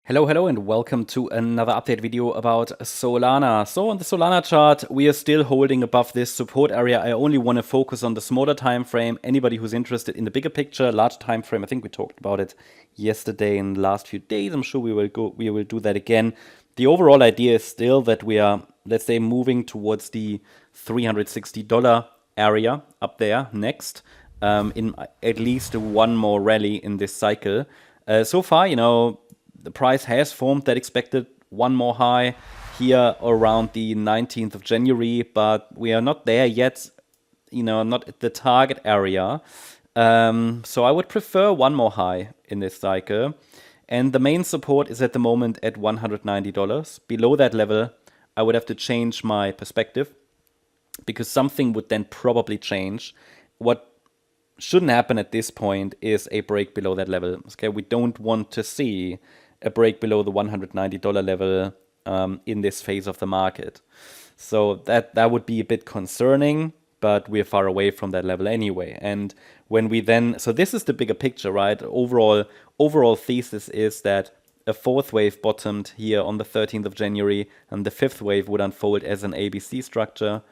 Hello, and welcome to another update video about Solana. So on the Solana chart, we are still holding above this support area. I only want to focus on the smaller time frame. Anybody who's interested in the bigger picture, large time frame, I think we talked about it yesterday in the last few days. I'm sure we will do that again. The overall idea is still that we are, let's say, moving towards the $360 area up there next, in at least one more rally in this cycle. So far, the price has formed that expected one more high here around the 19th of January, but we are not there yet, not at the target area. So I would prefer one more high in this cycle. And the main support is at the moment at $190. Below that level, I would have to change my perspective because something would then probably change. What shouldn't happen at this point is a break below that level. Okay, we don't want to see a break below the $190 level in this phase of the market. So that would be a bit concerning, but we're far away from that level anyway. And when we then, so this is the bigger picture, right? Overall thesis is that a fourth wave bottomed here on the 13th of January, and the fifth wave would unfold as an ABC structure.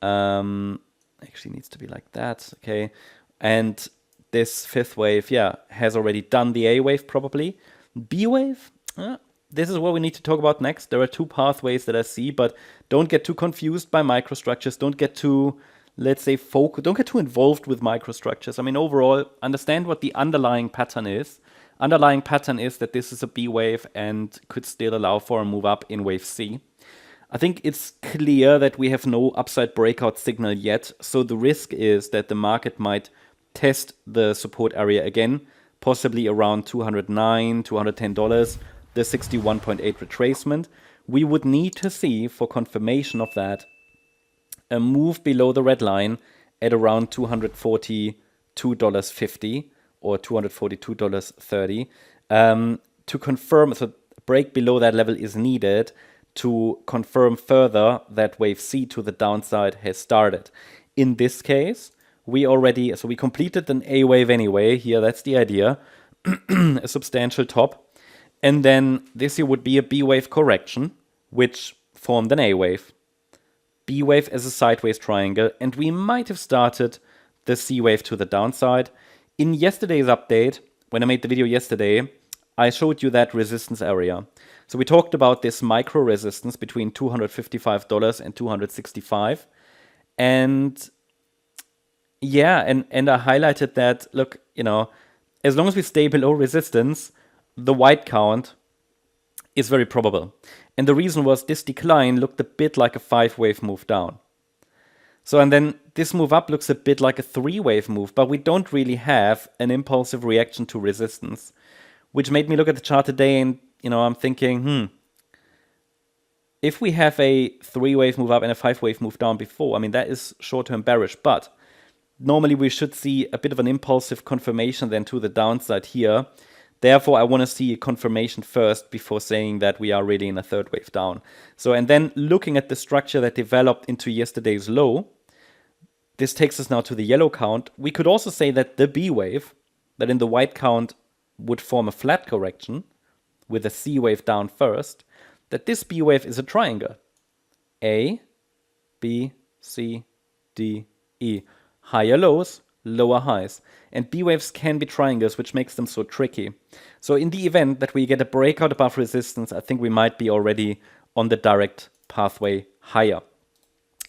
Actually needs to be like that, okay? And this fifth wave, has already done the A wave probably. B wave, this is what we need to talk about next. There are two pathways that I see, but don't get too confused by microstructures. Don't get too, let's say, don't get too involved with microstructures. I mean, overall, understand what the underlying pattern is. Underlying pattern is that this is a B wave and could still allow for a move up in wave C. I think it's clear that we have no upside breakout signal yet, so the risk is that the market might test the support area again, possibly around $209, $210, the 61.8 retracement. We would need to see, for confirmation of that, a move below the red line at around $242.50 or $242.30 to confirm. So break below that level is needed to confirm further that wave C to the downside has started. In this case, we completed an A wave anyway. Here, that's the idea. A substantial top. And then this here would be a B wave correction, which formed an A wave. B wave as a sideways triangle. And we might have started the C wave to the downside. In yesterday's update, when I made the video yesterday, I showed you that resistance area. So we talked about this micro resistance between $255 and $265. And and I highlighted that, look, as long as we stay below resistance, the white count is very probable. And the reason was this decline looked a bit like a 5-wave move down. So, and then this move up looks a bit like a 3-wave move, but we don't really have an impulsive reaction to resistance, which made me look at the chart today and, I'm thinking, if we have a 3-wave move up and a 5-wave move down before, I mean, that is short-term bearish, but normally we should see a bit of an impulsive confirmation then to the downside here. Therefore, I want to see a confirmation first before saying that we are really in a third wave down. So, and then looking at the structure that developed into yesterday's low, this takes us now to the yellow count. We could also say that the B wave, that in the white count would form a flat correction with a C wave down first, that this B wave is a triangle. A, B, C, D, E. Higher lows, lower highs. And B waves can be triangles, which makes them so tricky. So in the event that we get a breakout above resistance, I think we might be already on the direct pathway higher.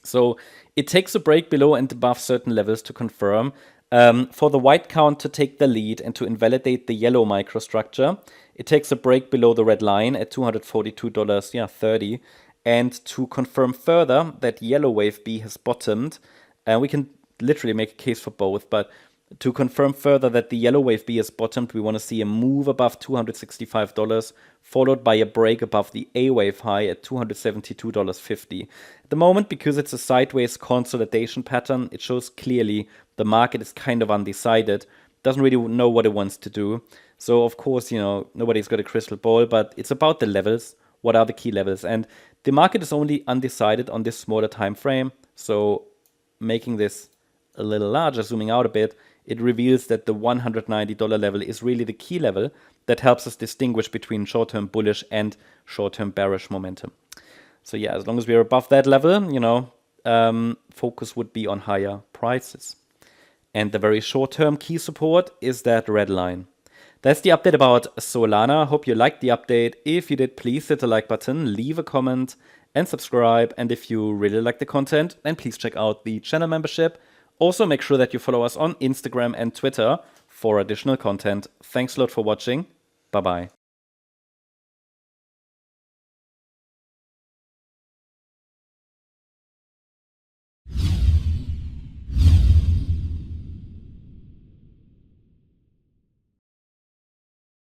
So it takes a break below and above certain levels to confirm. For the white count to take the lead and to invalidate the yellow microstructure, it takes a break below the red line at $242.30. And to confirm further that yellow wave B has bottomed, we can literally make a case for both, but to confirm further that the yellow wave B has bottomed, we want to see a move above $265, followed by a break above the A wave high at $272.50. At the moment, because it's a sideways consolidation pattern, it shows clearly the market is kind of undecided, doesn't really know what it wants to do. So of course, nobody's got a crystal ball, but it's about the levels. What are the key levels? And the market is only undecided on this smaller time frame. So making this a little larger, zooming out a bit, it reveals that the $190 level is really the key level. that helps us distinguish between short-term bullish and short-term bearish momentum. So yeah, as long as we're above that level, you know, focus would be on higher prices. And the very short-term key support is that red line. That's the update about Solana. Hope you liked the update. If you did, please hit the like button, leave a comment, and subscribe. And if you really like the content, then please check out the channel membership. Also, make sure that you follow us on Instagram and Twitter for additional content. Thanks a lot for watching. Bye-bye.